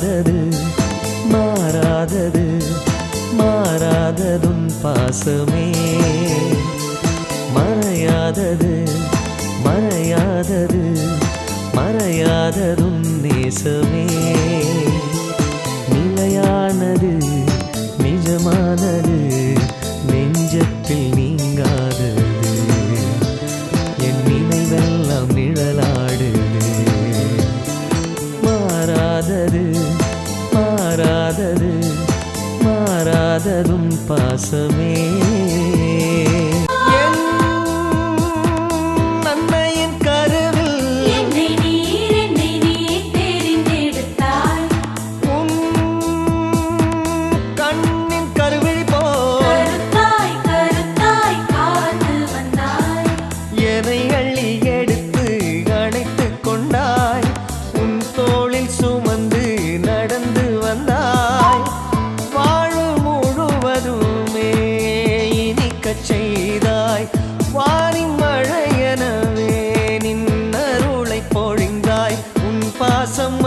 மாறாதது மாறாதது மாறாததும் பாசமே மறையாதது மறையாதது மறையாததும் நேசமே நிலையானது நிஜமானது நெஞ்சத்தில் நீங்காதது என் நினைவெல்லாம் நிழலாடுது மாறாதது மாறாதது மாறாததும் பாசமே செய்தாய் வாரி மழையனவே நின் அருளை பொழிந்தாய் உன் பாசம்